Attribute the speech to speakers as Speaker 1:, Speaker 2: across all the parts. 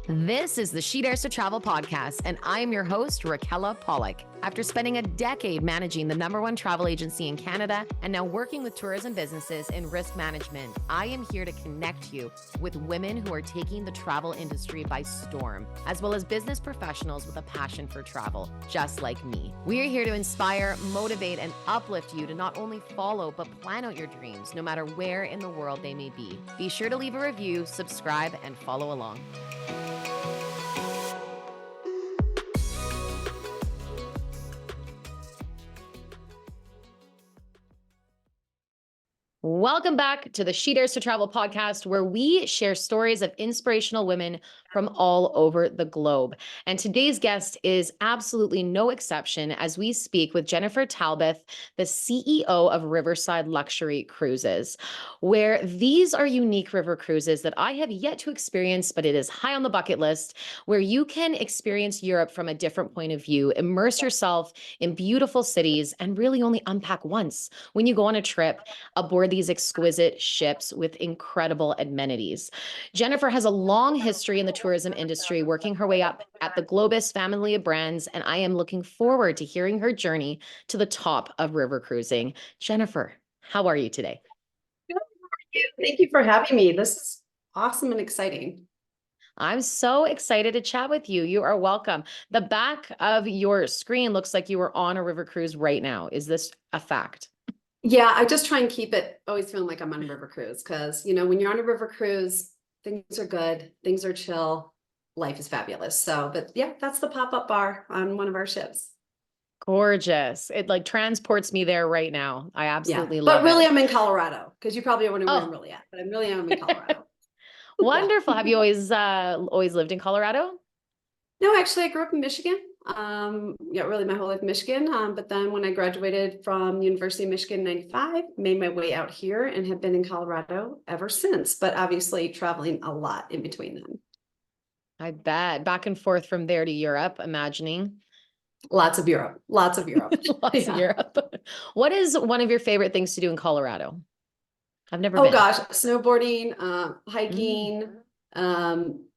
Speaker 1: This is the She Dares to Travel podcast, and I am your host, Raquella Pollock. After spending a decade managing the #1 travel agency in Canada and now working with tourism businesses in risk management, I am here to connect you with women who are taking the travel industry by storm, as well as business professionals with a passion for travel, just like me. We are here to inspire, motivate, and uplift you to not only follow, but plan out your dreams, no matter where in the world they may be. Be sure to leave a review, subscribe, and follow along. Welcome back to the She Dares to Travel podcast, where we share stories of inspirational women from all over the globe. And today's guest is absolutely no exception as we speak with Jennifer Halboth, the CEO of Riverside Luxury Cruises, where these are unique river cruises that I have yet to experience, but it is high on the bucket list, where you can experience Europe from a different point of view, immerse yourself in beautiful cities, and really only unpack once when you go on a trip aboard these exquisite ships with incredible amenities. Jennifer has a long history in the tourism industry, working her way up at the Globus family of brands, and I am looking forward to hearing her journey to the top of river cruising. Jennifer, how are you today?
Speaker 2: Good. How are you? Thank you for having me. This is awesome and exciting.
Speaker 1: I'm so excited to chat with you. You are welcome. The back of your screen looks like you are on a river cruise right now. Is this a fact?
Speaker 2: Yeah, I just try and keep it always feeling like I'm on a river cruise because, when you're on a river cruise, things are good, things are chill, life is fabulous. So, but yeah, that's the pop-up bar on one of our ships.
Speaker 1: Gorgeous. It like transports me there right now. I absolutely
Speaker 2: But
Speaker 1: love
Speaker 2: really,
Speaker 1: it.
Speaker 2: I'm in Colorado because you probably wondering where I'm
Speaker 1: Oh,
Speaker 2: really at, but I'm in Colorado. Yeah.
Speaker 1: wonderful. Have you always lived in Colorado?
Speaker 2: No, actually, I grew up in Michigan. Yeah, really my whole life in Michigan. But then when I graduated from University of Michigan in 95, made my way out here and have been in Colorado ever since, but obviously traveling a lot in between them.
Speaker 1: I bet. Back and forth from there to Europe, imagining.
Speaker 2: Lots of Europe, lots of Europe.
Speaker 1: Lots of
Speaker 2: Yeah.
Speaker 1: Europe. What is one of your favorite things to do in Colorado? I've never
Speaker 2: Oh
Speaker 1: been.
Speaker 2: gosh, snowboarding,
Speaker 1: Mm.
Speaker 2: hiking,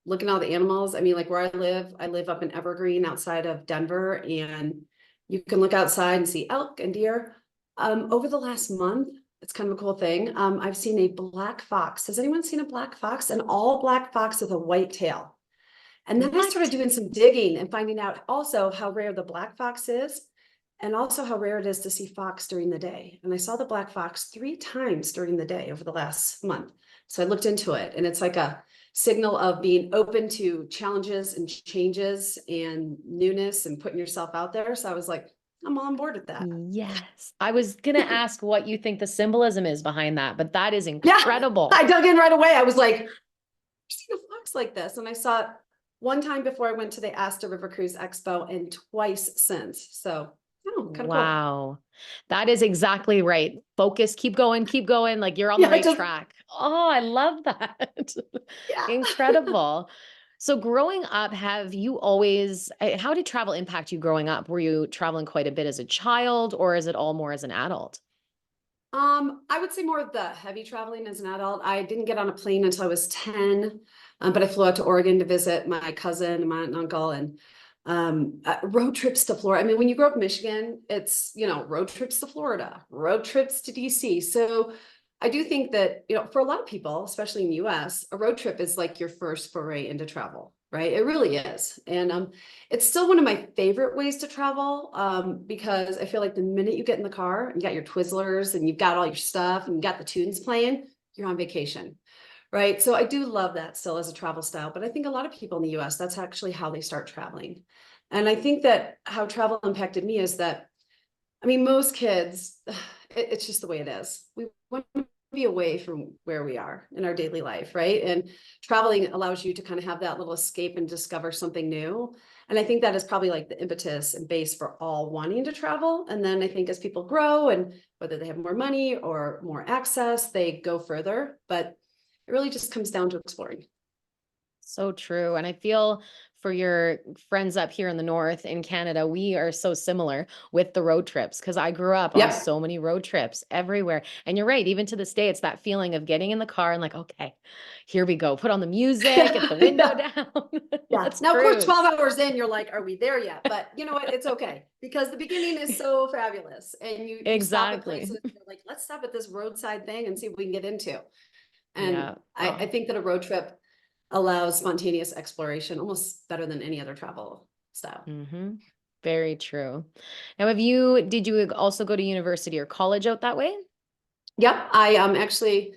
Speaker 2: looking at all the animals. I mean, like where I live up in Evergreen outside of Denver, and you can look outside and see elk and deer. Over the last month, it's kind of a cool thing. I've seen a black fox. Has anyone seen a black fox? An all black fox with a white tail. And then I started
Speaker 1: What?
Speaker 2: doing some digging and finding out also how rare the black fox is, and also how rare it is to see fox during the day. And I saw the black fox 3 times during the day over the last month. So I looked into it, and it's like a signal of being open to challenges and changes and newness and putting yourself out there. So I was like, I'm all on board with that.
Speaker 1: Yes. I was gonna ask what you think the symbolism is behind that, but that is
Speaker 2: Yeah,
Speaker 1: incredible.
Speaker 2: I dug in right away. I was like, I've seen a fox like this. And I saw it one time before I went to the Asta River Cruise Expo and twice since. So, oh, kind of cool.
Speaker 1: Wow. That is exactly right. Focus, keep going. Like you're on the
Speaker 2: Yeah,
Speaker 1: right track. Oh, I love that.
Speaker 2: yeah.
Speaker 1: Incredible. So growing up, have you always, how did travel impact you growing up? Were you traveling quite a bit as a child, or is it all more as an adult?
Speaker 2: I would say more of the heavy traveling as an adult. I didn't get on a plane until I was 10, but I flew out to Oregon to visit my cousin and my aunt and uncle, and road trips to Florida. I mean, when you grow up in Michigan, it's, road trips to Florida, road trips to DC. So I do think that, for a lot of people, especially in the US, a road trip is like your first foray into travel, right? It really is. And it's still one of my favorite ways to travel, because I feel like the minute you get in the car and you got your Twizzlers and you've got all your stuff and you got the tunes playing, you're on vacation, right? So I do love that still as a travel style, but I think a lot of people in the US, that's actually how they start traveling. And I think that how travel impacted me is that, I mean, most kids, it's just the way it is. We want to be away from where we are in our daily life, right? And traveling allows you to kind of have that little escape and discover something new. And I think that is probably like the impetus and base for all wanting to travel. And then I think as people grow and whether they have more money or more access, they go further. But it really just comes down to exploring.
Speaker 1: So true. And I feel for your friends up here in the north in Canada, we are so similar with the road trips because I grew up on
Speaker 2: Yep.
Speaker 1: so many road trips everywhere. And you're right, even to this day, it's that feeling of getting in the car and like, okay, here we go. Put on the music, get the window
Speaker 2: Yeah.
Speaker 1: down.
Speaker 2: Yeah.
Speaker 1: Let's
Speaker 2: Now, of course,
Speaker 1: cruise.
Speaker 2: 12 hours in, you're like, are we there yet? But you know what? It's okay because the beginning is so fabulous. And you stop at
Speaker 1: Exactly.
Speaker 2: places, you're like, let's stop at this roadside thing and see what we can get into. And
Speaker 1: Yeah.
Speaker 2: I
Speaker 1: Oh.
Speaker 2: think that a road trip allows spontaneous exploration almost better than any other travel style.
Speaker 1: Hmm. Very true. Now, did you also go to university or college out that way?
Speaker 2: Yep, I actually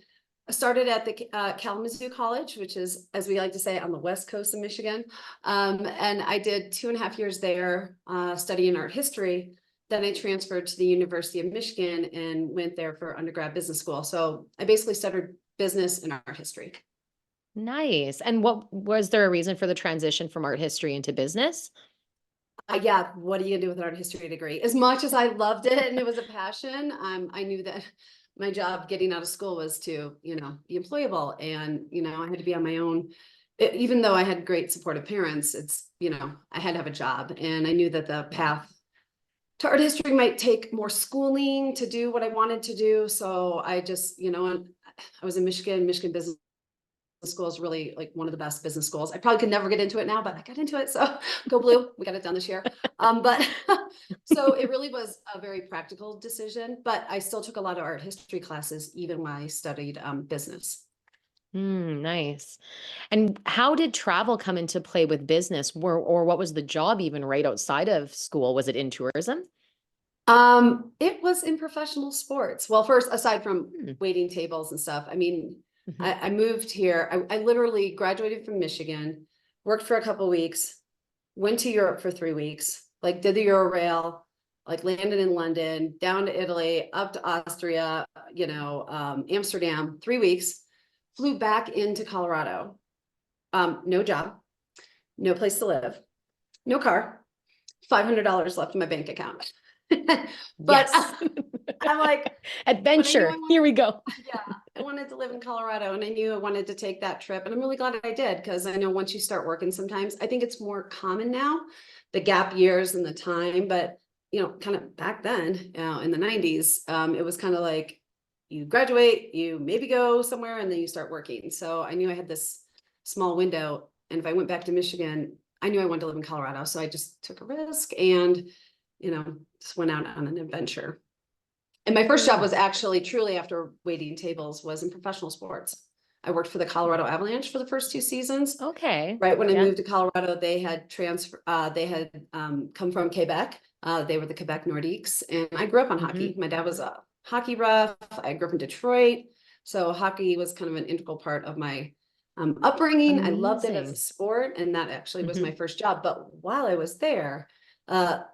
Speaker 2: started at the Kalamazoo College, which is, as we like to say, on the west coast of Michigan. And I did 2.5 years there studying art history. Then I transferred to the University of Michigan and went there for undergrad business school. So I basically studied business and art history.
Speaker 1: Nice. And what was there a reason for the transition from art history into business?
Speaker 2: Yeah, what are you gonna do with an art history degree? As much as I loved it and it was a passion, I knew that my job getting out of school was to, be employable, and I had to be on my own. Even though I had great supportive parents, I had to have a job, and I knew that the
Speaker 1: Yeah.
Speaker 2: path to art history might take more schooling to do what I wanted to do. So I just, and I was in Michigan Business School is really like one of the best business schools. I probably could never get into it now, but I got into it. So go blue. We got it done this year. But so it really was a very practical decision, but I still took a lot of art history classes, even when I studied business.
Speaker 1: Nice. And how did travel come into play with business? Or what was the job even right outside of school? Was it in tourism?
Speaker 2: It was in professional sports. Well, first, aside from
Speaker 1: Hmm.
Speaker 2: waiting tables and stuff, I mean,
Speaker 1: Mhm.
Speaker 2: I moved here. I literally graduated from Michigan, worked for a couple weeks, went to Europe for 3 weeks, like did the Euro like landed in London, down to Italy, up to Austria, Amsterdam, 3 weeks, flew back into Colorado. No job, no place to live, no car, $500 left in my bank account. But
Speaker 1: Yes.
Speaker 2: I'm like, but I knew I
Speaker 1: Adventure.
Speaker 2: wanted,
Speaker 1: Here we go.
Speaker 2: yeah, I wanted to live in Colorado, and I knew I wanted to take that trip. And I'm really glad I did, because I know once you start working, sometimes I think it's more common now, the gap years and the time. But, kind of back then, in the 90s, it was kind of like you graduate, you maybe go somewhere, and then you start working. So I knew I had this small window. And if I went back to Michigan, I knew I wanted to live in Colorado. So I just took a risk and, just went out on an adventure. And my first job was actually truly, after waiting tables, was in professional sports. I worked for the Colorado Avalanche for the first 2 seasons.
Speaker 1: Okay.
Speaker 2: Right when I
Speaker 1: Yeah.
Speaker 2: moved to Colorado, they had come from Quebec. They were the Quebec Nordiques, and I grew up on
Speaker 1: Hmm.
Speaker 2: hockey. My dad was a hockey ref. I grew up in Detroit, so hockey was kind of an integral part of my upbringing. I loved it as a
Speaker 1: Amazing.
Speaker 2: sport, and that actually was my
Speaker 1: Hmm.
Speaker 2: first job. But while I was there, a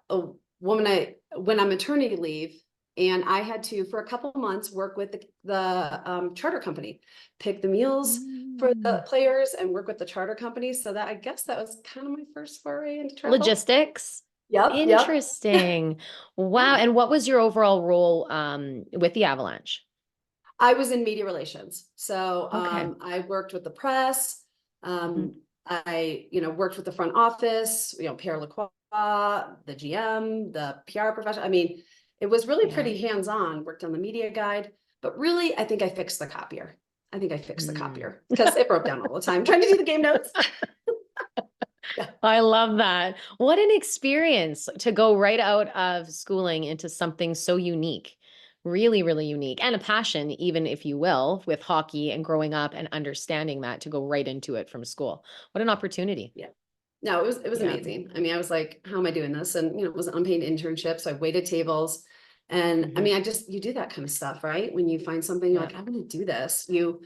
Speaker 2: woman I went on maternity leave, and I had to, for a couple months, work with the charter company, pick the meals for the
Speaker 1: Mm.
Speaker 2: players and work with the charter companies. So that, I guess, that was kind of my first foray into travel.
Speaker 1: Logistics.
Speaker 2: Yep, yep.
Speaker 1: Interesting. Wow.
Speaker 2: Yeah.
Speaker 1: And what was your overall role with the Avalanche?
Speaker 2: I was in media relations. So
Speaker 1: Okay.
Speaker 2: I worked with the press.
Speaker 1: Mhm.
Speaker 2: I, worked with the front office, Pierre Lacroix, the GM, the PR professional. I mean, it was really
Speaker 1: Yeah.
Speaker 2: pretty hands-on, worked on the media guide, but really, I think I fixed the copier. I think I fixed the
Speaker 1: Mm.
Speaker 2: copier because it broke down all the time trying to do the game notes. Yeah.
Speaker 1: I love that. What an experience to go right out of schooling into something so unique. Really, really unique. And a passion, even if you will, with hockey and growing up and understanding that to go right into it from school. What an opportunity.
Speaker 2: Yeah. No, it was
Speaker 1: Yeah.
Speaker 2: amazing. I mean, I was like, how am I doing this? And it was an unpaid internship. So I waited tables. And I
Speaker 1: Hmm.
Speaker 2: mean, you do that kind of stuff, right? When you find something, you're
Speaker 1: Yeah.
Speaker 2: like, I'm gonna do this. You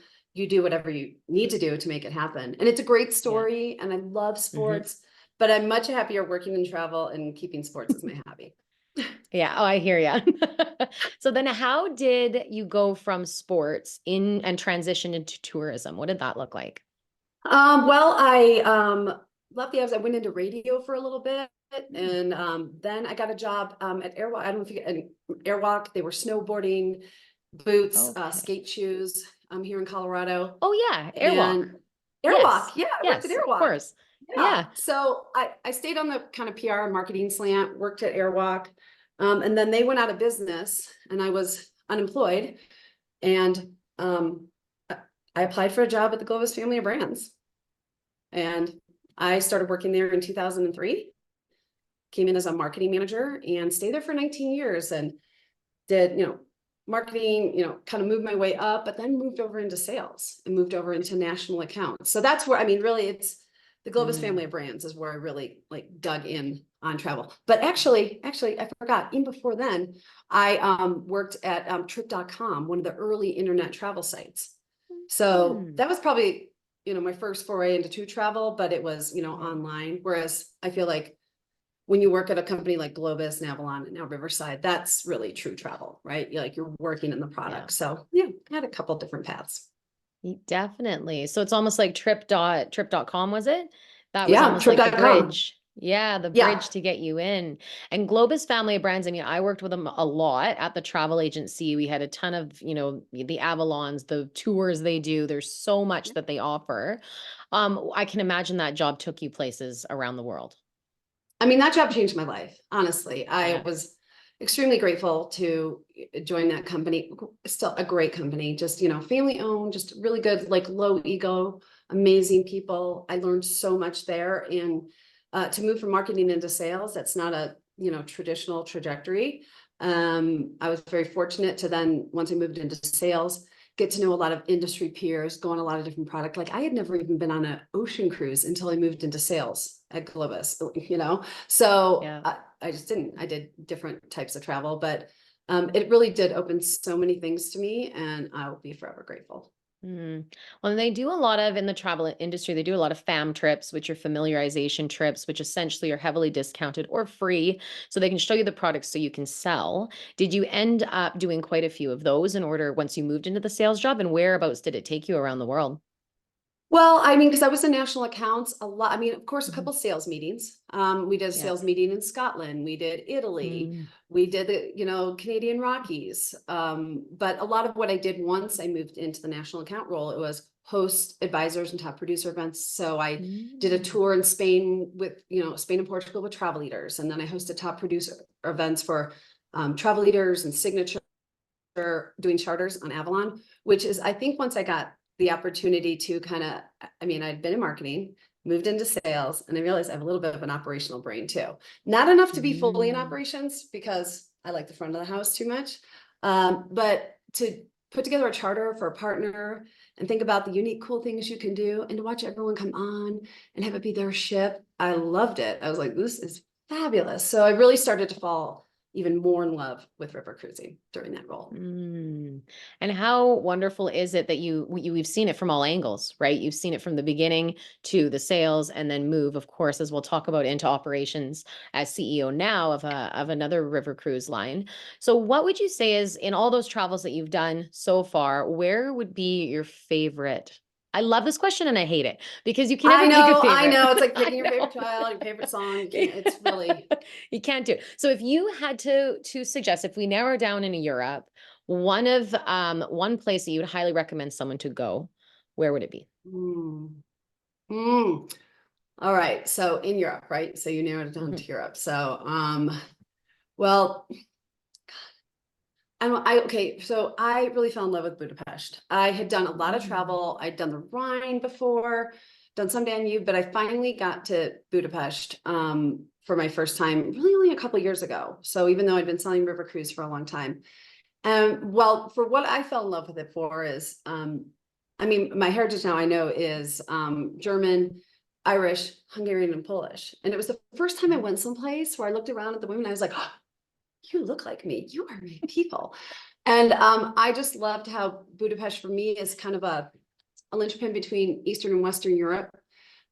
Speaker 2: do whatever you need to do to make it happen. And it's a great
Speaker 1: Yeah.
Speaker 2: story. And I love
Speaker 1: Hmm.
Speaker 2: sports, but I'm much happier working in travel and keeping sports as my hobby.
Speaker 1: Yeah. Oh, I hear you. So then how did you go from sports in and transition into tourism? What did that look like?
Speaker 2: Well, I left the Avs. I went into radio for a little bit,
Speaker 1: Mm.
Speaker 2: and then I got a job at Airwalk. I don't know if you and Airwalk. They were snowboarding boots,
Speaker 1: Okay.
Speaker 2: skate shoes. Here in Colorado,
Speaker 1: Oh yeah,
Speaker 2: and
Speaker 1: Airwalk.
Speaker 2: Airwalk.
Speaker 1: Yes.
Speaker 2: Yeah, I worked at
Speaker 1: Yes, of
Speaker 2: Airwalk.
Speaker 1: course.
Speaker 2: Yeah.
Speaker 1: Yeah.
Speaker 2: So I stayed on the kind of PR and marketing slant, worked at Airwalk. And then they went out of business and I was unemployed. And I I applied for a job at the Globus family of brands. And I started working there in 2003, came in as a marketing manager and stayed there for 19 years and did, marketing, kind of moved my way up, but then moved over into sales and moved over into national accounts. So that's where, I mean, really it's the Globus family
Speaker 1: Mm.
Speaker 2: of brands is where I really like dug in on travel. But actually, I forgot, even before then, I worked at trip.com, one of the early internet travel sites. So
Speaker 1: Mm.
Speaker 2: that was probably, my first foray into true travel, but it was, online. Whereas I feel like when you work at a company like Globus and Avalon and now Riverside, that's really true travel, right? You're working in the
Speaker 1: Yeah.
Speaker 2: product. So yeah, I had a couple different paths.
Speaker 1: Definitely. So it's almost like trip.com, was it? That was
Speaker 2: Yeah,
Speaker 1: almost like the
Speaker 2: trip.com.
Speaker 1: bridge. Yeah, the
Speaker 2: Yeah.
Speaker 1: bridge to get you in. And Globus Family of Brands, I mean, I worked with them a lot at the travel agency. We had a ton of, the Avalons, the tours they do. There's so much that they offer. I can imagine that job took you places around the world.
Speaker 2: I mean, that job changed my life. Honestly, I
Speaker 1: Yeah.
Speaker 2: was extremely grateful to join that company. Still a great company, just, family owned, just really good, like low ego, amazing people. I learned so much there. And to move from marketing into sales, that's not a, traditional trajectory. I was very fortunate to then, once I moved into sales, get to know a lot of industry peers, go on a lot of different product. Like I had never even been on an ocean cruise until I moved into sales at Globus, So
Speaker 1: Yeah.
Speaker 2: I just didn't. I did different types of travel, but it really did open so many things to me, and I will be forever grateful.
Speaker 1: Mm. Well, they do a lot of in the travel industry, they do a lot of FAM trips, which are familiarization trips, which essentially are heavily discounted or free. So they can show you the products so you can sell. Did you end up doing quite a few of those in order once you moved into the sales job? And whereabouts did it take you around the world?
Speaker 2: Well, I mean, because I was in national accounts a lot. I mean, of course, a
Speaker 1: Mhm.
Speaker 2: couple sales meetings. We did a
Speaker 1: Yeah.
Speaker 2: sales meeting in Scotland. We did Italy.
Speaker 1: Mm.
Speaker 2: We did the, Canadian Rockies. But a lot of what I did once I moved into the national account role, it was host advisors and top producer events. So I did a
Speaker 1: Mm.
Speaker 2: tour in Spain with, Spain and Portugal with travel leaders. And then I hosted top producer events for travel leaders and signature doing charters on Avalon, which is, I think once I got the opportunity to kind of, I mean, I'd been in marketing, moved into sales, and I realized I have a little bit of an operational brain too. Not enough to be fully in
Speaker 1: Mm.
Speaker 2: operations because I like the front of the house too much. But to put together a charter for a partner and think about the unique, cool things you can do and to watch everyone come on and have it be their ship, I loved it. I was like, this is fabulous. So I really started to fall even more in love with river cruising during that role.
Speaker 1: Mm. And how wonderful is it that we've seen it from all angles, right? You've seen it from the beginning to the sales and then move, of course, as we'll talk about into operations as CEO now of another river cruise line. So what would you say is in all those travels that you've done so far, where would be your favorite? I love this question and I hate it because you can never pick a
Speaker 2: I
Speaker 1: favorite.
Speaker 2: know. It's like
Speaker 1: I
Speaker 2: picking your favorite
Speaker 1: know.
Speaker 2: child, your favorite song. You can't, it's really,
Speaker 1: You can't do it. So if you had to suggest, if we narrow down into Europe, one place that you would highly recommend someone to go, where would it be?
Speaker 2: mm, mm. All right. So in Europe, right? So you narrowed it down
Speaker 1: Mhm.
Speaker 2: to Europe. So, well, okay. So I really fell in love with Budapest. I had done a lot of
Speaker 1: Mm.
Speaker 2: travel. I'd done the Rhine before, done some Danube, but I finally got to Budapest, for my first time, really only a couple of years ago. So even though I'd been selling river cruise for a long time, well, for what I fell in love with it for is, I mean, my heritage now I know is German, Irish, Hungarian, and Polish. And it was the first time I went someplace where I looked around at the women, I was like, oh, you look like me. You are my people. And I just loved how Budapest for me is kind of a linchpin between Eastern and Western Europe.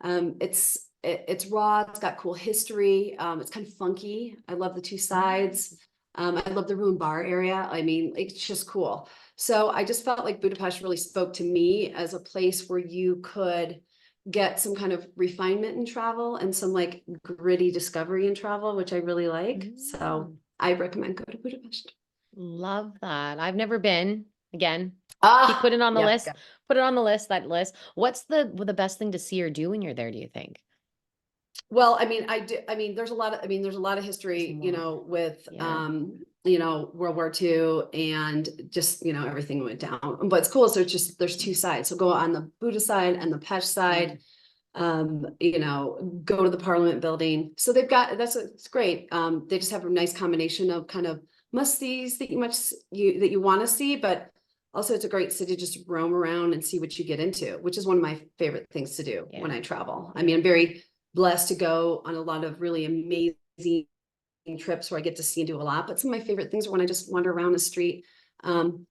Speaker 2: It's raw. It's got cool history. It's kind of funky. I love the two
Speaker 1: Mm.
Speaker 2: sides. I love the ruin bar area. I mean, it's just cool. So I just felt like Budapest really spoke to me as a place where you could get some kind of refinement in travel and some like gritty discovery in travel, which I really like. So
Speaker 1: Mm.
Speaker 2: I recommend go to Budapest.
Speaker 1: Love that. I've never been. again. Keep
Speaker 2: Ah,
Speaker 1: putting it on the
Speaker 2: yeah.
Speaker 1: list. Put it on the list, that list. What's the best thing to see or do when you're there, do you think?
Speaker 2: Well, I mean, there's a lot of, there's a lot of history, with,
Speaker 1: Yeah.
Speaker 2: World War II and just, everything went down. What's cool is there's two sides. So go on the Buddha side and the Pesh side, go to the Parliament building. So they've got, it's great. They just have a nice combination of kind of must-sees that you want to see, but also it's a great city to just roam around and see what you get into, which is one of my favorite things to do when I travel. I mean, I'm very blessed to go on a lot of really amazing trips where I get to see and do a lot, but some of my favorite things are when I just wander around the street. One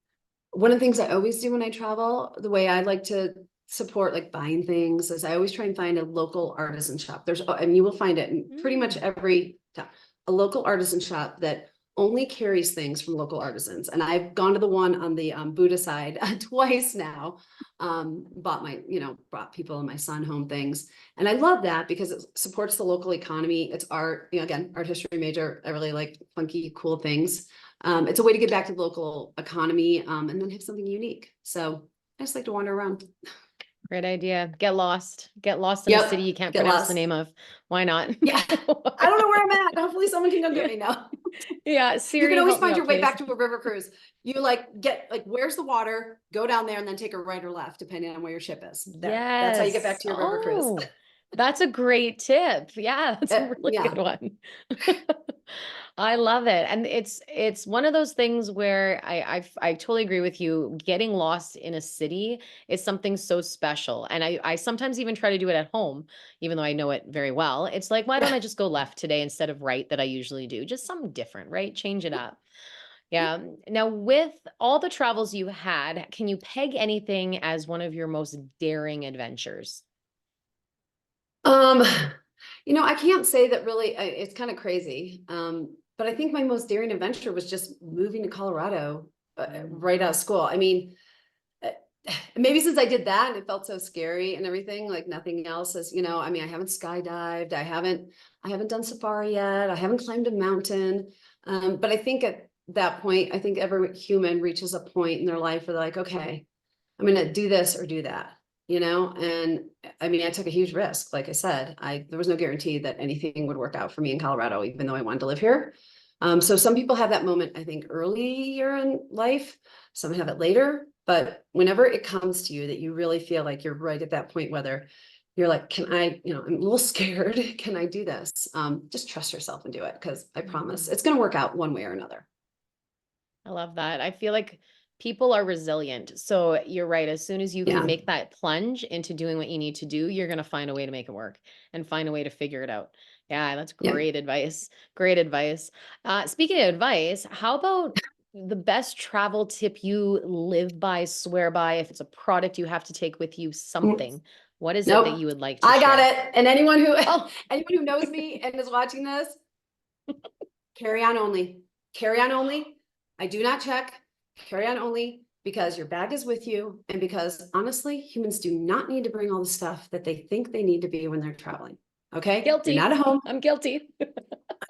Speaker 2: of the things I always do when I travel, the way I like to support like buying things, is I always try and find a local artisan shop. And you will find it in pretty much every town, a local artisan shop that only carries things from local artisans. And I've gone to the one on the Buddha side twice now. Brought people and my son home things. And I love that because it supports the local economy. It's art, again, art history major. I really like funky, cool things. It's a way to get back to the local economy, and then have something unique. So I just like to wander around.
Speaker 1: Great idea. Get lost. Get lost in a city
Speaker 2: Yep.
Speaker 1: you can't
Speaker 2: Get
Speaker 1: pronounce the
Speaker 2: lost.
Speaker 1: name of. Why not?
Speaker 2: Yeah. I don't know where I'm at. Hopefully someone can come get me now.
Speaker 1: Yeah,
Speaker 2: You
Speaker 1: Siri,
Speaker 2: can always
Speaker 1: help me
Speaker 2: find
Speaker 1: out,
Speaker 2: your way
Speaker 1: please.
Speaker 2: back to a river cruise. You get where's the water? Go down there and then take a right or left, depending on where your ship is. That's how you get back
Speaker 1: Yes.
Speaker 2: to your river cruise.
Speaker 1: Oh, that's a great tip. Yeah, that's a really
Speaker 2: Yeah.
Speaker 1: good one. I love it. And it's one of those things where I totally agree with you. Getting lost in a city is something so special. And I sometimes even try to do it at home, even though I know it very well. It's like, why don't I just go left today instead of right that I usually do? Just something different, right? Change it up. Yeah. Now, with all the travels you had, can you peg anything as one of your most daring adventures?
Speaker 2: Um, I can't say that really. It's kind of crazy. But I think my most daring adventure was just moving to Colorado right out of school. I mean, uh, maybe since I did that and it felt so scary and everything, like nothing else is, I haven't skydived, I haven't done safari yet, I haven't climbed a mountain. But I think at that point, I think every human reaches a point in their life where they're like, okay, I'm going to do this or do that, and I mean, I took a huge risk. Like I said, there was no guarantee that anything would work out for me in Colorado, even though I wanted to live here. So some people have that moment, I think, earlier in life, some have it later, but whenever it comes to you that you really feel like you're right at that point, whether you're like, can I, I'm a little scared, can I do this? Just trust yourself and do it, because I promise it's going to work out one way or another.
Speaker 1: I love that. I feel like people are resilient. So you're right. As soon as you can
Speaker 2: Yeah.
Speaker 1: make that plunge into doing what you need to do, you're going to find a way to make it work and find a way to figure it out. Yeah, that's
Speaker 2: Yeah.
Speaker 1: great advice. Great advice. Speaking of advice, how about the best travel tip you live by, swear by? If it's a product you have to take with you, something, what is it that
Speaker 2: Nope.
Speaker 1: you would like to
Speaker 2: I got
Speaker 1: share?
Speaker 2: it. And anyone who
Speaker 1: Oh,
Speaker 2: anyone who knows me and is watching this, carry on only. Carry on only. I do not check. Carry on only, because your bag is with you, and because honestly, humans do not need to bring all the stuff that they think they need to be when they're traveling. Okay? You're not
Speaker 1: guilty.
Speaker 2: at home.
Speaker 1: I'm guilty.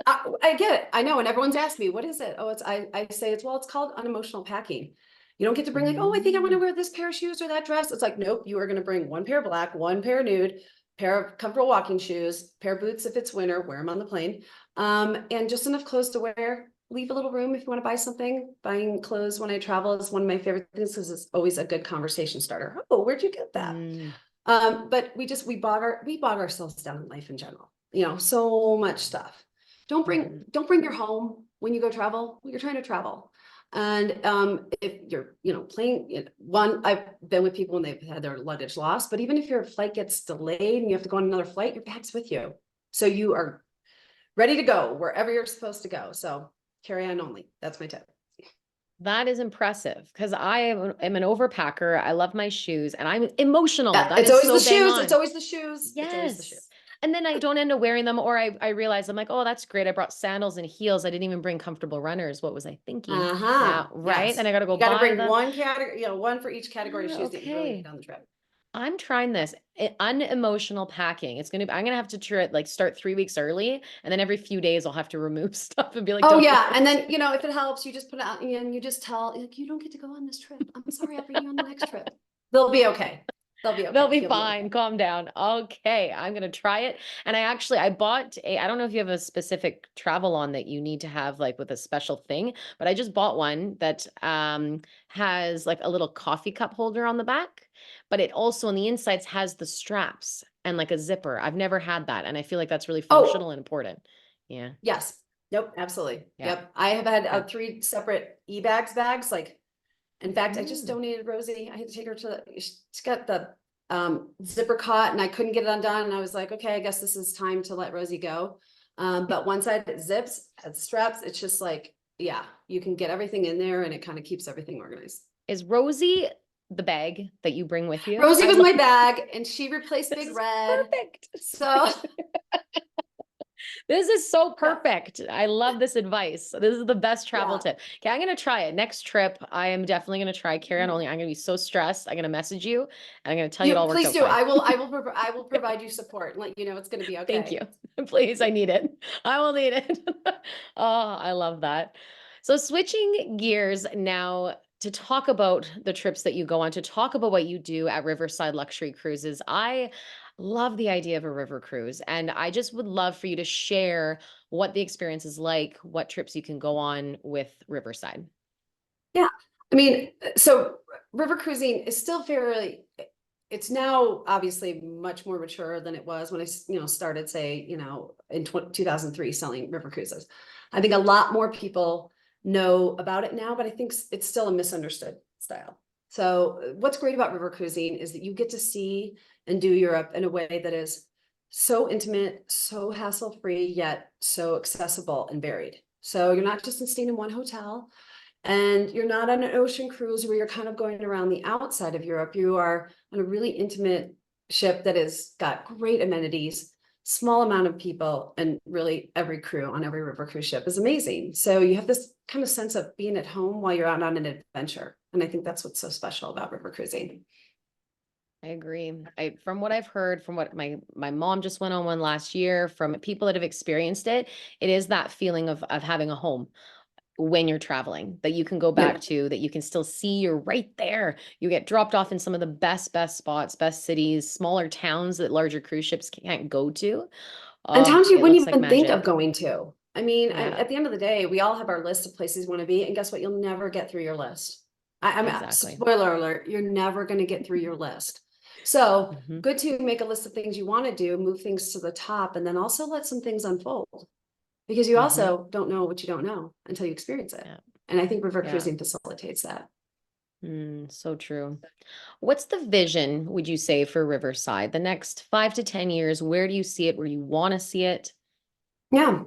Speaker 2: I get it. I know. And everyone's asked me, what is it? Oh, I say it's called unemotional packing. You don't get to bring like, oh, I think I want to wear this pair of shoes or that dress. It's like, nope, you are going to bring one pair of black, one pair of nude, pair of comfortable walking shoes, pair of boots if it's winter, wear them on the plane. And just enough clothes to wear. Leave a little room if you want to buy something. Buying clothes when I travel is one of my favorite things, because it's always a good conversation starter. Oh, where'd you get that?
Speaker 1: Mm,
Speaker 2: But we bog ourselves down in life in general. So much stuff.
Speaker 1: mhm.
Speaker 2: Don't bring your home when you go travel. When you're trying to travel. And if you're, playing one, I've been with people when they've had their luggage lost, but even if your flight gets delayed and you have to go on another flight, your bag's with you. So you are ready to go wherever you're supposed to go. So carry on only. That's my tip.
Speaker 1: That is impressive because am an overpacker. I love my shoes and I'm emotional.
Speaker 2: Yeah,
Speaker 1: That
Speaker 2: it's
Speaker 1: is
Speaker 2: always the
Speaker 1: so bang
Speaker 2: shoes. It's
Speaker 1: on.
Speaker 2: always the shoes. It's always the shoes.
Speaker 1: Yes. And then I don't end up wearing them, or I realize I'm like, oh, that's great. I brought sandals and heels. I didn't even bring comfortable runners. What was I thinking?
Speaker 2: Uh-huh.
Speaker 1: Yeah, right.
Speaker 2: Yes.
Speaker 1: And I got to go
Speaker 2: You got to
Speaker 1: buy
Speaker 2: bring
Speaker 1: them.
Speaker 2: one category, one for each category of shoes that you really need
Speaker 1: Okay.
Speaker 2: on the trip.
Speaker 1: I'm trying this unemotional packing. I'm gonna have to try like start 3 weeks early, and then every few days I'll have to remove stuff and be like,
Speaker 2: Oh
Speaker 1: don't
Speaker 2: yeah,
Speaker 1: worry.
Speaker 2: and then, you know, if it helps, you just put it out and you just tell, like, you don't get to go on this trip. I'm sorry, I'll bring you on the next trip. They'll be okay. They'll be
Speaker 1: They'll
Speaker 2: okay.
Speaker 1: be
Speaker 2: You'll be okay.
Speaker 1: fine. Calm down. Okay, I'm gonna try it. And I bought I don't know if you have a specific travel on that you need to have like with a special thing, but I just bought one that has like a little coffee cup holder on the back, but it also on the insides has the straps and like a zipper. I've never had that, and I feel like that's really
Speaker 2: Oh,
Speaker 1: functional and important. Yeah.
Speaker 2: yes. Nope, absolutely.
Speaker 1: Yeah.
Speaker 2: Yep. I have had
Speaker 1: Yeah.
Speaker 2: 3 separate bags. Like, in fact, I just
Speaker 1: Mm.
Speaker 2: donated Rosie. I had to take her to she's got the zipper caught and I couldn't get it undone. And I was like, okay, I guess this is time to let Rosie go. But one side it zips, has straps. It's just like, yeah, you can get everything in there and it kind of keeps everything organized.
Speaker 1: Is Rosie the bag that you bring with you?
Speaker 2: Rosie
Speaker 1: I
Speaker 2: was
Speaker 1: love
Speaker 2: my bag and she replaced
Speaker 1: this
Speaker 2: Big
Speaker 1: is
Speaker 2: Red.
Speaker 1: perfect.
Speaker 2: So
Speaker 1: This is so
Speaker 2: yeah,
Speaker 1: perfect. I love this advice. This is the best travel
Speaker 2: yeah.
Speaker 1: tip. Okay, I'm gonna try it. Next trip, I am definitely gonna try carry-on only. I'm gonna be so stressed. I'm gonna message you and I'm gonna tell you it
Speaker 2: You
Speaker 1: all worked
Speaker 2: please
Speaker 1: out
Speaker 2: do.
Speaker 1: fine.
Speaker 2: I will provide you support and let you know it's going to be
Speaker 1: Thank
Speaker 2: okay.
Speaker 1: you. Please, I need it. I will need it. Oh, I love that. So switching gears now to talk about the trips that you go on, to talk about what you do at Riverside Luxury Cruises. I love the idea of a river cruise, and I just would love for you to share what the experience is like, what trips you can go on with Riverside.
Speaker 2: Yeah. I mean, so river cruising is still fairly, it's now obviously much more mature than it was when I started, say, in 2003 selling river cruises. I think a lot more people know about it now, but I think it's still a misunderstood style. So what's great about river cruising is that you get to see and do Europe in a way that is so intimate, so hassle-free, yet so accessible and varied. So you're not just staying in one hotel. And you're not on an ocean cruise where you're kind of going around the outside of Europe. You are on a really intimate ship that has got great amenities, small amount of people, and really every crew on every river cruise ship is amazing. So you have this kind of sense of being at home while you're out on an adventure. And I think that's what's so special about river cruising.
Speaker 1: I agree. From what I've heard, from what my mom just went on one last year, from people that have experienced it, it is that feeling of having a home when you're traveling that you can go
Speaker 2: Yeah.
Speaker 1: back to, that you can still see you're right there. You get dropped off in some of the best spots, best cities, smaller towns that larger cruise ships can't go to.
Speaker 2: And
Speaker 1: Oh,
Speaker 2: towns you
Speaker 1: it
Speaker 2: wouldn't
Speaker 1: looks like
Speaker 2: even think of
Speaker 1: magic.
Speaker 2: going to. I mean,
Speaker 1: Yeah,
Speaker 2: at the end of the day, we all have our list of places we want to be. And guess what? You'll never get through your list. I'm
Speaker 1: exactly.
Speaker 2: spoiler alert, you're never going to get through your list. So
Speaker 1: Hmm.
Speaker 2: good to make a list of things you want to do, move things to the top, and then also let some things unfold because you
Speaker 1: Hmm.
Speaker 2: also don't know what you don't know until you experience it.
Speaker 1: Yeah,
Speaker 2: And I think river
Speaker 1: yeah.
Speaker 2: cruising facilitates that.
Speaker 1: So true. What's the vision, would you say, for Riverside? The next 5 to 10 years, where do you see it? Where you want to see it?
Speaker 2: Yeah.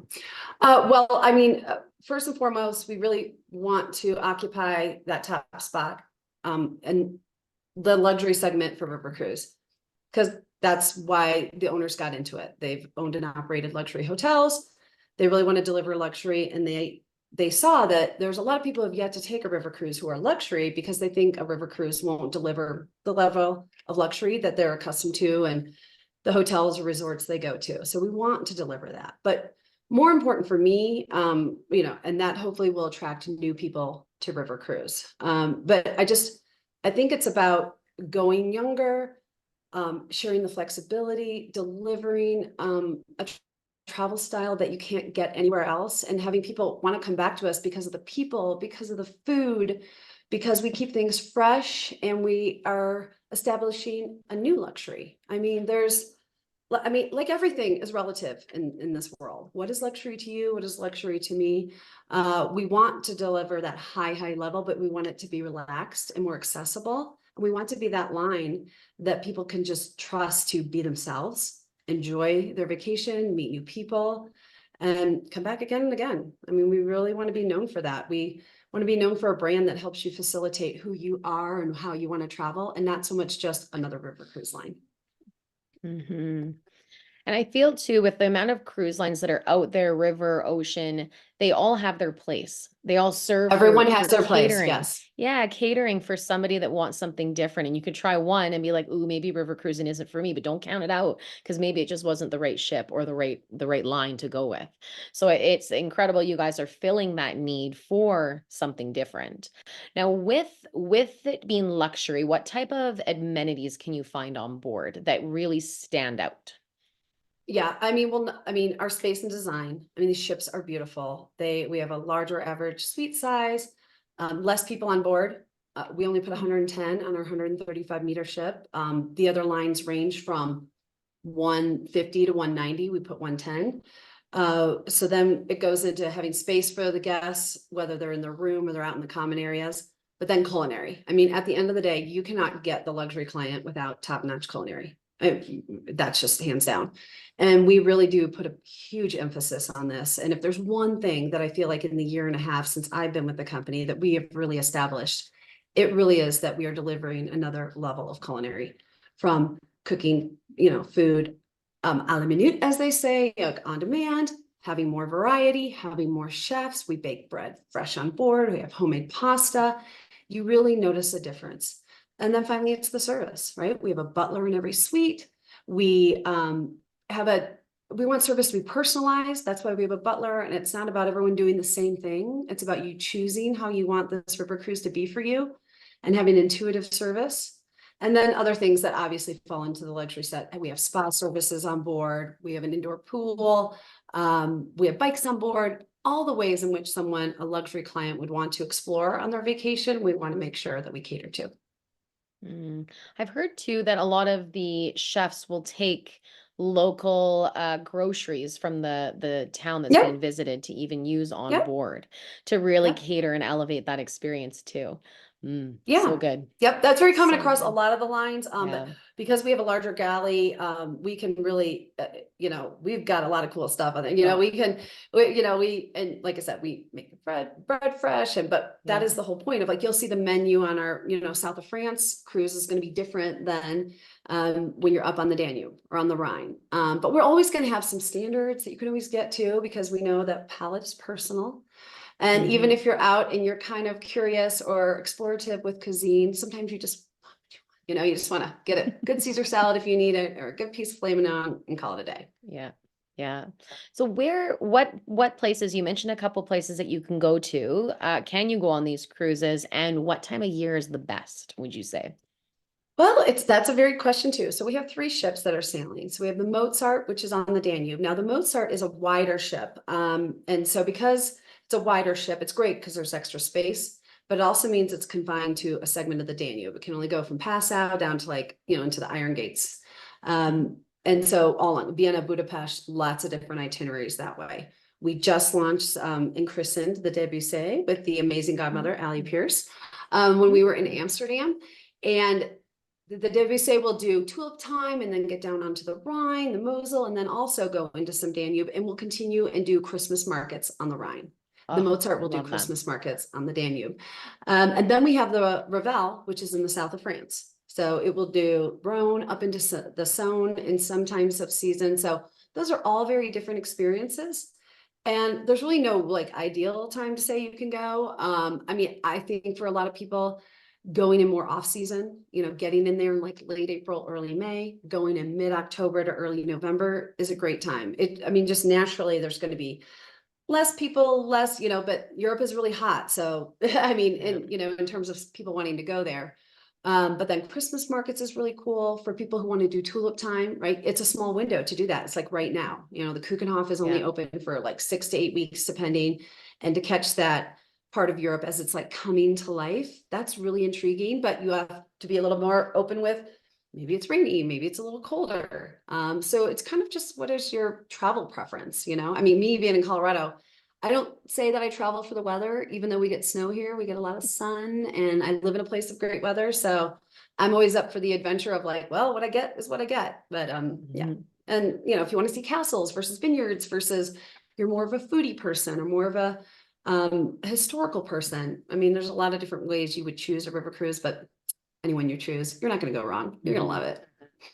Speaker 2: Well, I mean, first and foremost, we really want to occupy that top spot. And the luxury segment for river cruise because that's why the owners got into it. They've owned and operated luxury hotels. They really want to deliver luxury, and they saw that there's a lot of people who have yet to take a river cruise who are luxury because they think a river cruise won't deliver the level of luxury that they're accustomed to and the hotels or resorts they go to. So we want to deliver that. But more important for me, and that hopefully will attract new people to river cruise. But I think it's about going younger, sharing the flexibility, delivering a travel style that you can't get anywhere else, and having people want to come back to us because of the people, because of the food, because we keep things fresh and we are establishing a new luxury. Like everything is relative in this world. What is luxury to you? What is luxury to me? We want to deliver that high level, but we want it to be relaxed and more accessible. We want to be that line that people can just trust to be themselves, enjoy their vacation, meet new people, and come back again and again. I mean, we really want to be known for that. We want to be known for a brand that helps you facilitate who you are and how you want to travel, and not so much just another river cruise line.
Speaker 1: Hmm. And I feel too, with the amount of cruise lines that are out there, river, ocean, they all have their place. They all serve
Speaker 2: Everyone
Speaker 1: for
Speaker 2: has their place.
Speaker 1: catering.
Speaker 2: Yes.
Speaker 1: Yeah, catering for somebody that wants something different. And you could try one and be like, ooh, maybe river cruising isn't for me, but don't count it out because maybe it just wasn't the right ship or the right line to go with. So it's incredible you guys are filling that need for something different. Now, with it being luxury, what type of amenities can you find on board that really stand out?
Speaker 2: Yeah, I mean, well, I mean, our space and design, I mean, these ships are beautiful. We have a larger average suite size, less people on board. We only put 110 on our 135-meter ship. The other lines range from 150 to 190. We put 110. So then it goes into having space for the guests, whether they're in their room or they're out in the common areas. But then culinary. I mean, at the end of the day, you cannot get the luxury client without top-notch culinary. That's just hands down. And we really do put a huge emphasis on this. And if there's one thing that I feel like in the year and a half since I've been with the company that we have really established, it really is that we are delivering another level of culinary, from cooking, food à la minute, as they say, like on demand, having more variety, having more chefs. We bake bread fresh on board. We have homemade pasta. You really notice a difference. And then finally, it's the service, right? We have a butler in every suite. We we want service to be personalized. That's why we have a butler, and it's not about everyone doing the same thing. It's about you choosing how you want this river cruise to be for you and having intuitive service. And then other things that obviously fall into the luxury set. We have spa services on board. We have an indoor pool. We have bikes on board. All the ways in which a luxury client would want to explore on their vacation, we want to make sure that we cater to.
Speaker 1: I've heard too that a lot of the chefs will take local groceries from the town that's being
Speaker 2: Yep.
Speaker 1: visited to even use on
Speaker 2: Yep.
Speaker 1: board to really
Speaker 2: Yep.
Speaker 1: cater and elevate that experience too. So
Speaker 2: Yeah.
Speaker 1: good.
Speaker 2: Yep. That's very common
Speaker 1: So
Speaker 2: across a
Speaker 1: good.
Speaker 2: lot of the lines. But
Speaker 1: Yeah.
Speaker 2: because we have a larger galley, we can really, we've got a lot of cool stuff on it.
Speaker 1: Oh,
Speaker 2: And like I said, we make the bread fresh. But that
Speaker 1: yeah.
Speaker 2: is the whole point of, like, you'll see the menu on our, South of France cruise is going to be different than when you're up on the Danube or on the Rhine. But we're always going to have some standards that you can always get to, because we know that palate is personal. And even
Speaker 1: Mhm.
Speaker 2: if you're out and you're kind of curious or explorative with cuisine, sometimes you just want to get a good Caesar salad if you need it, or a good piece of filet mignon, and call it a day.
Speaker 1: Yeah. Yeah. So what places, you mentioned a couple places that you can go to. Can you go on these cruises, and what time of year is the best, would you say?
Speaker 2: Well, that's a very question too. So we have 3 ships that are sailing. So we have the Mozart, which is on the Danube. Now the Mozart is a wider ship. And so because it's a wider ship, it's great because there's extra space, but it also means it's confined to a segment of the Danube. It can only go from Passau down to, like, into the Iron Gates. And so all on Vienna, Budapest, lots of different itineraries that way. We just launched and christened the Debussy with the amazing godmother, Allie Pierce, when we were in Amsterdam. And the Debussy will do tulip time and then get down onto the Rhine, the Mosel, and then also go into some Danube, and we'll continue and do Christmas markets on the Rhine. The
Speaker 1: Oh,
Speaker 2: Mozart
Speaker 1: I
Speaker 2: will do
Speaker 1: love that.
Speaker 2: Christmas markets on the Danube. And then we have the Ravel, which is in the south of France. So it will do Rhone up into the Saône in some times of season. So those are all very different experiences. And there's really no, like, ideal time to say you can go. I mean, I think for a lot of people, going in more off season, getting in there in like late April, early May, going in mid-October to early November is a great time. I mean, just naturally there's going to be less people, but Europe is really hot. So, I mean,
Speaker 1: Yeah.
Speaker 2: in terms of people wanting to go there. But then Christmas markets is really cool for people who want to do tulip time, right? It's a small window to do that. It's like right now, the Kuchenhof is only
Speaker 1: Yeah.
Speaker 2: open for like 6 to 8 weeks, depending. And to catch that part of Europe as it's like coming to life, that's really intriguing. But you have to be a little more open with, maybe it's rainy, maybe it's a little colder. So it's kind of just, what is your travel preference? I mean, me being in Colorado, I don't say that I travel for the weather, even though we get snow here, we get a lot of sun, and I live in a place of great weather. So I'm always up for the adventure of, like, well, what I get is what I get. But yeah.
Speaker 1: Mhm.
Speaker 2: And if you want to see castles versus vineyards, versus you're more of a foodie person or more of a historical person. I mean, there's a lot of different ways you would choose a river cruise, but anyone you choose, you're not going to go wrong. You're going to
Speaker 1: Mhm.
Speaker 2: love it.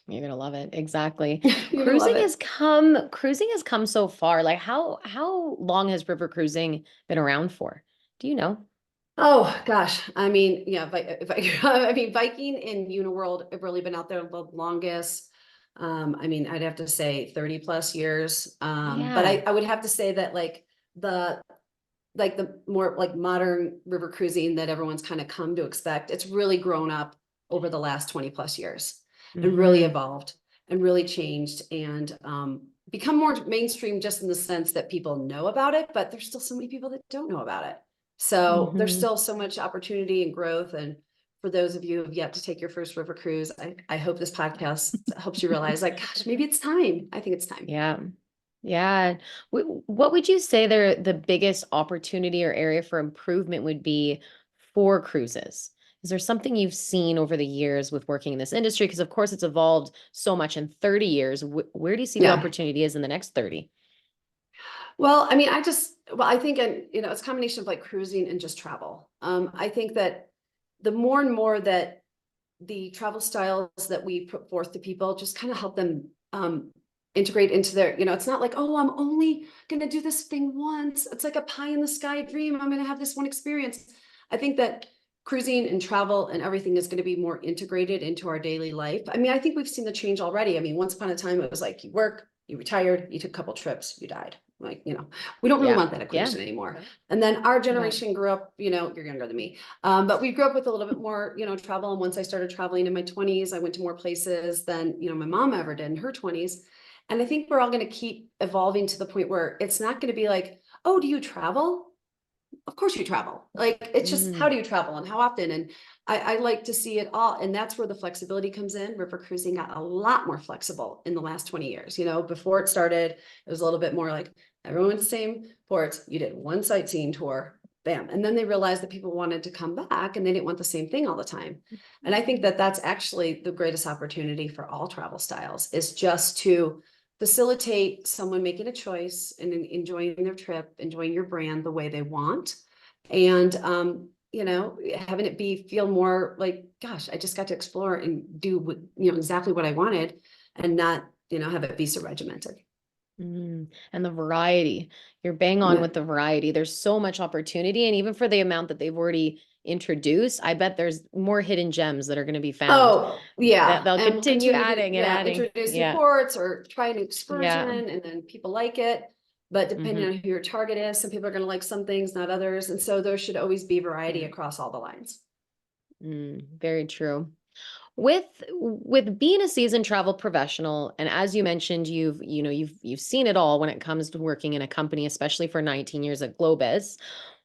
Speaker 1: You're gonna love it. Exactly.
Speaker 2: You're gonna love it.
Speaker 1: Cruising has come so far. Like how long has river cruising been around for? Do you know?
Speaker 2: Oh gosh, I mean, yeah, if I, I mean, Viking and Uniworld have really been out there the longest. I mean, I'd have to say 30 plus years. But
Speaker 1: Yeah.
Speaker 2: I would have to say that the the more like modern river cruising that everyone's kind of come to expect, it's really grown up over the last 20 plus years and really
Speaker 1: Hmm.
Speaker 2: evolved and really changed and become more mainstream just in the sense that people know about it, but there's still so many people that don't know about it. So there's
Speaker 1: Hmm.
Speaker 2: still so much opportunity and growth. And for those of you who have yet to take your first river cruise, I hope this podcast helps you realize like, gosh, maybe it's time. I think it's time.
Speaker 1: Yeah. Yeah. What would you say the biggest opportunity or area for improvement would be for cruises? Is there something you've seen over the years with working in this industry? Because of course it's evolved so much in 30 years. Where do you see the
Speaker 2: Yeah.
Speaker 1: opportunity is in the next 30?
Speaker 2: Well, I mean, I think, and it's a combination of like cruising and just travel. I think that the more and more that the travel styles that we put forth to people just kind of help them integrate into their, it's not like, oh, I'm only going to do this thing once. It's like a pie in the sky dream. I'm going to have this one experience. I think that cruising and travel and everything is going to be more integrated into our daily life. I mean, I think we've seen the change already. I mean, once upon a time, it was like you work, you retired, you took a couple trips, you died. Like, we don't really
Speaker 1: Yeah.
Speaker 2: want that
Speaker 1: Yeah.
Speaker 2: equation anymore. And then our
Speaker 1: Yeah.
Speaker 2: generation grew up, you're younger than me. But we grew up with a little bit more, travel. And once I started traveling in my 20s, I went to more places than, my mom ever did in her 20s. And I think we're all going to keep evolving to the point where it's not going to be like, oh, do you travel? Of course you travel. Like, it's just, how
Speaker 1: Mm.
Speaker 2: do you travel and how often? And I like to see it all. And that's where the flexibility comes in. River cruising got a lot more flexible in the last 20 years. Before it started, it was a little bit more like everyone went to the same ports. You did one sightseeing tour, bam. And then they realized that people wanted to come back and they didn't want the same thing all the time. And I think that that's actually the greatest opportunity for all travel styles, is just to facilitate someone making a choice and enjoying their trip, enjoying your brand the way they want. And, having it feel more like, gosh, I just got to explore and do what, exactly what I wanted, and not, have it be so regimented.
Speaker 1: Mm. And the variety, you're bang on
Speaker 2: Yeah.
Speaker 1: with the variety. There's so much opportunity. And even for the amount that they've already introduced, I bet there's more hidden gems that are going to be found
Speaker 2: Oh,
Speaker 1: that
Speaker 2: yeah.
Speaker 1: they'll
Speaker 2: And we'll
Speaker 1: continue
Speaker 2: continue to,
Speaker 1: adding and adding.
Speaker 2: introduce new
Speaker 1: Yeah.
Speaker 2: ports or try an
Speaker 1: Yeah.
Speaker 2: excursion, and then people like it. But depending
Speaker 1: Hmm.
Speaker 2: on who your target is, some people are going to like some things, not others. And so there should always be variety
Speaker 1: Yeah.
Speaker 2: across all the lines.
Speaker 1: Very true. With being a seasoned travel professional, and as you mentioned, you've seen it all when it comes to working in a company, especially for 19 years at Globus.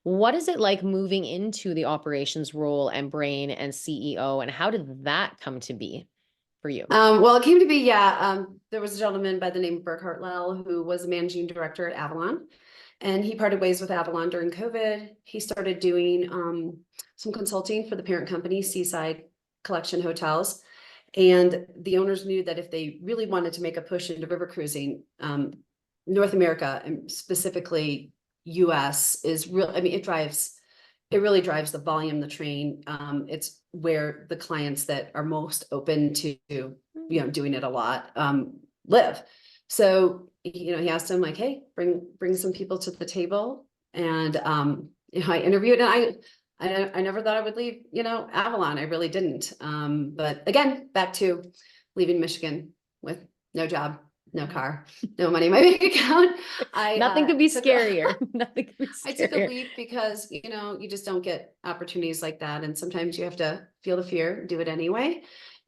Speaker 1: What is it like moving into the operations role and brain and CEO, and how did that come to be for you?
Speaker 2: Well, it came to be, yeah. There was a gentleman by the name of Burkhart Lell who was a managing director at Avalon, and he parted ways with Avalon during COVID. He started doing some consulting for the parent company, Seaside Collection Hotels. And the owners knew that if they really wanted to make a push into river cruising, North America and specifically US is real. I mean, it really drives the volume, the train. It's where the clients that are most open to, doing it a lot, live. So, he asked him like, hey, bring some people to the table. And, I interviewed, and I never thought I would leave, Avalon. I really didn't. But again, back to leaving Michigan with no job, no car, no money in my bank account.
Speaker 1: Nothing could be
Speaker 2: Took
Speaker 1: scarier. Nothing could be
Speaker 2: I took a
Speaker 1: scarier.
Speaker 2: leap because, you just don't get opportunities like that. And sometimes you have to feel the fear, do it anyway.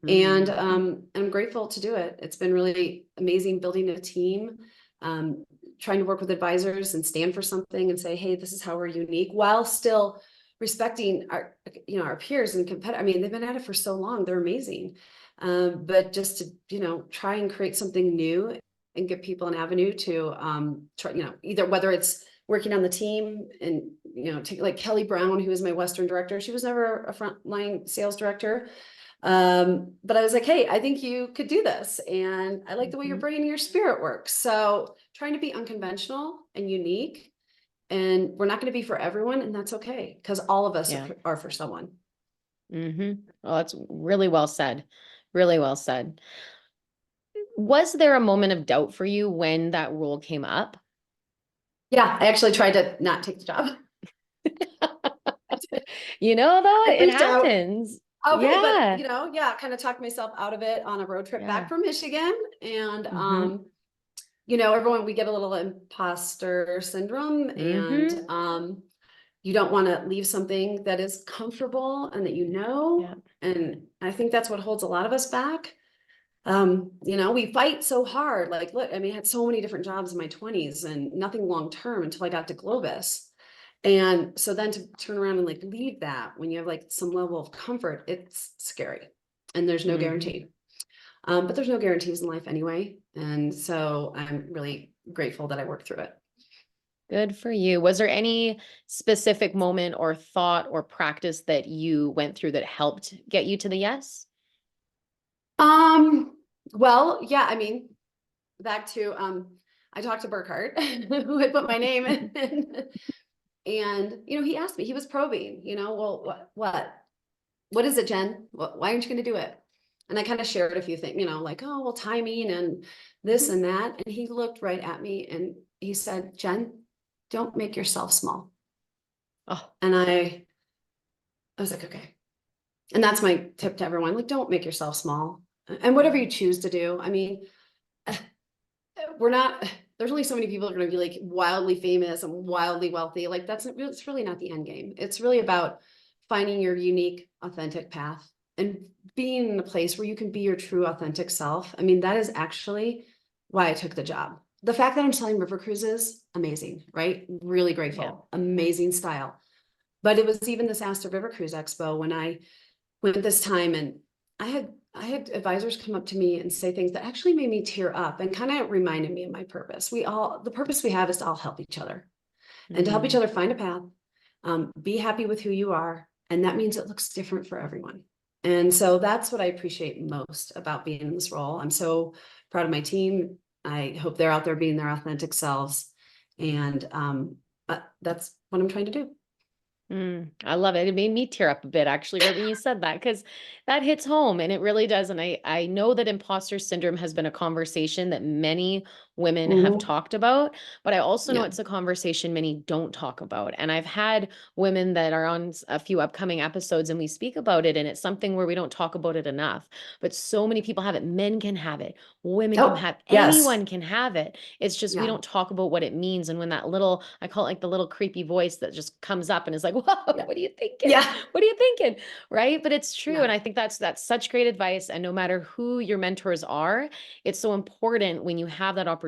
Speaker 2: And
Speaker 1: Mhm.
Speaker 2: I'm grateful to do it. It's been really amazing building a team, trying to work with advisors and stand for something and say, hey, this is how we're unique, while still respecting our, our peers and competitors. I mean, they've been at it for so long, they're amazing. But just to, try and create something new and give people an avenue to try, either whether it's working on the team and, take like Kelly Brown, who is my Western director. She was never a frontline sales director. But I was like, hey, I think you could do this. And I like the way your
Speaker 1: Mhm.
Speaker 2: brain and your spirit works. So trying to be unconventional and unique, and we're not going to be for everyone. And that's okay, because all of us
Speaker 1: Yeah.
Speaker 2: are for someone.
Speaker 1: Hmm. Well, that's really well said. Really well said. Was there a moment of doubt for you when that role came up?
Speaker 2: Yeah, I actually tried to not take the job.
Speaker 1: Though
Speaker 2: I
Speaker 1: it
Speaker 2: freaked out.
Speaker 1: happens.
Speaker 2: Okay, but
Speaker 1: Yeah.
Speaker 2: yeah, kind of talked myself out of it on a road trip back
Speaker 1: Yeah.
Speaker 2: from Michigan. And
Speaker 1: Mm-hmm.
Speaker 2: everyone, we get a little imposter syndrome, and
Speaker 1: Mm-hmm.
Speaker 2: you don't want to leave something that is comfortable and that
Speaker 1: Yeah.
Speaker 2: and I think that's what holds a lot of us back. We fight so hard. Like, look, I mean, I had so many different jobs in my 20s and nothing long term until I got to Globus. And so then to turn around and like leave that when you have like some level of comfort, it's scary. And there's no
Speaker 1: Mm-hmm.
Speaker 2: guarantee. But there's no guarantees in life anyway. And so I'm really grateful that I worked through it.
Speaker 1: Good for you. Was there any specific moment or thought or practice that you went through that helped get you to the yes?
Speaker 2: Um, well, yeah, I mean, back to I talked to Burkhart, who had put my name in, and he asked me, he was probing, well, what is it, Jen? Why aren't you going to do it? And I kind of shared a few things, like, oh, well, timing and this and that. And he looked right at me and he said, Jen, don't make yourself small.
Speaker 1: Oh,
Speaker 2: And I was like, okay. And that's my tip to everyone. Like, don't make yourself small. And whatever you choose to do. I mean, we're not, there's only so many people are going to be like wildly famous and wildly wealthy. Like it's really not the end game. It's really about finding your unique, authentic path and being in a place where you can be your true, authentic self. I mean, that is actually why I took the job. The fact that I'm selling river cruises, amazing, right? Really
Speaker 1: yeah.
Speaker 2: grateful, amazing style. But it was even this Astor River Cruise Expo when I went this time, and I had advisors come up to me and say things that actually made me tear up and kind of reminded me of my purpose. The purpose we have is to all help each other and to help each
Speaker 1: Mm,
Speaker 2: other find a path, be happy with who you are. And that means it looks different for everyone. And so that's what I appreciate most about being in this role. I'm so proud of my team. I hope they're out there being their authentic selves. And that's what I'm trying to do.
Speaker 1: I love it. It made me tear up a bit actually, right when you said that, because that hits home and it really does. And I know that imposter syndrome has been a conversation that many women have
Speaker 2: Mhm.
Speaker 1: talked about, but I also know
Speaker 2: Yeah.
Speaker 1: it's a conversation many don't talk about. And I've had women that are on a few upcoming episodes and we speak about it, and it's something where we don't talk about it enough. But so many people have it. Men can have it, women can
Speaker 2: Oh,
Speaker 1: have,
Speaker 2: yes.
Speaker 1: anyone can have it. It's just we
Speaker 2: Yeah.
Speaker 1: don't talk about what it means. And when that little, I call it like the little creepy voice that just comes up and is like, whoa,
Speaker 2: Yeah.
Speaker 1: what are you thinking?
Speaker 2: Yeah.
Speaker 1: What are you thinking? Right. But it's true.
Speaker 2: Yeah.
Speaker 1: And I think that's such great advice. And no matter who your mentors are, it's so important when you have that opportunity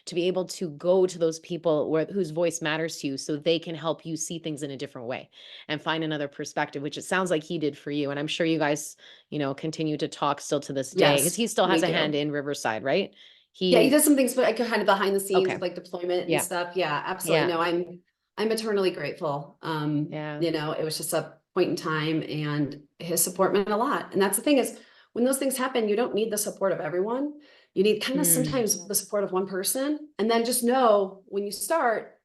Speaker 1: to be able to go to those people whose voice matters to you so they can help you see things in a different way and find another perspective, which it sounds like he did for you. And I'm sure you guys, continue to talk still to this day because
Speaker 2: Yes,
Speaker 1: he still has
Speaker 2: we
Speaker 1: a hand
Speaker 2: do.
Speaker 1: in Riverside, right?
Speaker 2: Yeah, he
Speaker 1: He,
Speaker 2: does some things, but like kind of behind the scenes with
Speaker 1: okay.
Speaker 2: like deployment and
Speaker 1: Yeah.
Speaker 2: stuff. Yeah, absolutely.
Speaker 1: Yeah.
Speaker 2: No, I'm eternally grateful.
Speaker 1: Yeah.
Speaker 2: It was just a point in time and his support meant a lot. And that's the thing is when those things happen, you don't need the support of everyone. You need kind of
Speaker 1: Mm,
Speaker 2: sometimes the support of one person. And then just know when you start,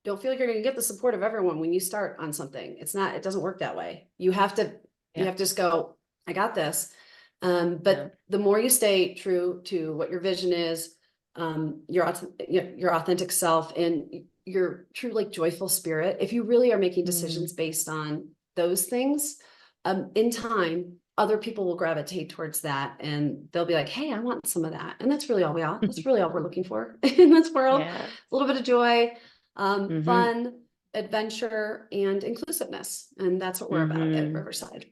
Speaker 2: don't feel like you're going to get the support of everyone when you start on something. It doesn't work that way. You
Speaker 1: yeah.
Speaker 2: have to just go, I got this.
Speaker 1: Yeah.
Speaker 2: But the more you stay true to what your vision is, your authentic self and your true like joyful spirit, if you really are making
Speaker 1: Mm,
Speaker 2: decisions based on those things, in time, other people will gravitate towards that and they'll be like, hey, I want some of that. And that's really all we're looking for in this world.
Speaker 1: yeah.
Speaker 2: A little bit of joy,
Speaker 1: Mm-hmm.
Speaker 2: fun, adventure, and inclusiveness. And that's what we're about at
Speaker 1: Mm-hmm.
Speaker 2: Riverside.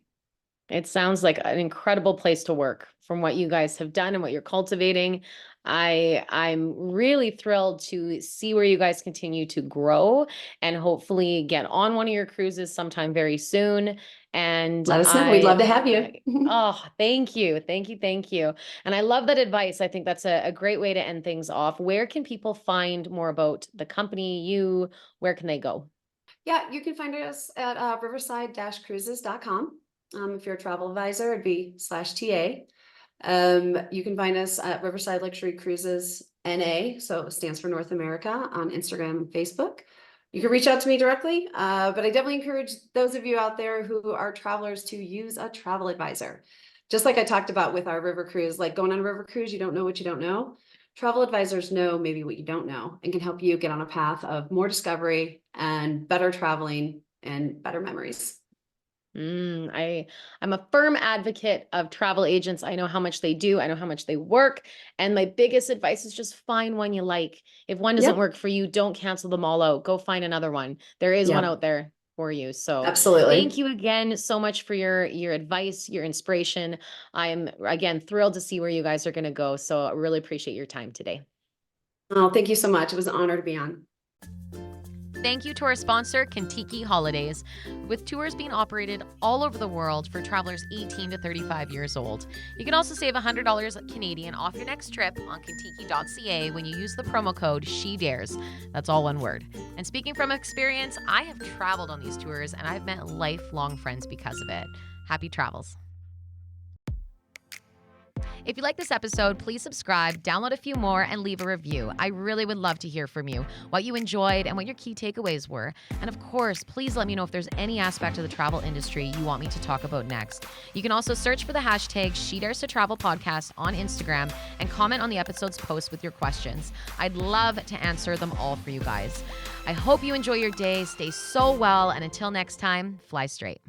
Speaker 1: It sounds like an incredible place to work from what you guys have done and what you're cultivating. I'm really thrilled to see where you guys continue to grow and hopefully get on one of your cruises sometime very soon. And
Speaker 2: Let us know. We'd love to have you.
Speaker 1: oh, thank you. Thank you. Thank you. And I love that advice. I think that's a great way to end things off. Where can people find more about the company, you? Where can they go?
Speaker 2: Yeah, you can find us at riverside-cruises.com. If you're a travel advisor, it'd be /TA. You can find us at Riverside Luxury Cruises NA, so it stands for North America, on Instagram and Facebook. You can reach out to me directly, but I definitely encourage those of you out there who are travelers to use a travel advisor. Just like I talked about with our river cruise, like going on a river cruise, you don't know what you don't know. Travel advisors know maybe what you don't know and can help you get on a path of more discovery and better traveling and better memories.
Speaker 1: I'm a firm advocate of travel agents. I know how much they do. I know how much they work. And my biggest advice is just find one you like. If one doesn't
Speaker 2: Yep.
Speaker 1: work for you, don't cancel them all out. Go find another one. There is one
Speaker 2: Yep.
Speaker 1: out there for you. So thank
Speaker 2: Absolutely.
Speaker 1: you again so much for your advice, your inspiration. I'm again thrilled to see where you guys are going to go. So I really appreciate your time today.
Speaker 2: Oh, thank you so much. It was an honor to be on.
Speaker 1: Thank you to our sponsor, Kentucky Holidays, with tours being operated all over the world for travelers 18 to 35 years old. You can also save $100 Canadian off your next trip on kentucky.ca when you use the promo code SHEDARES. That's all one word. And speaking from experience, I have traveled on these tours and I've met lifelong friends because of it. Happy travels. If you like this episode, please subscribe, download a few more, and leave a review. I really would love to hear from you, what you enjoyed and what your key takeaways were. And of course, please let me know if there's any aspect of the travel industry you want me to talk about next. You can also search for the hashtag #SheDaresToTravelPodcast on Instagram and comment on the episode's post with your questions. I'd love to answer them all for you guys. I hope you enjoy your day, stay so well, and until next time, fly straight.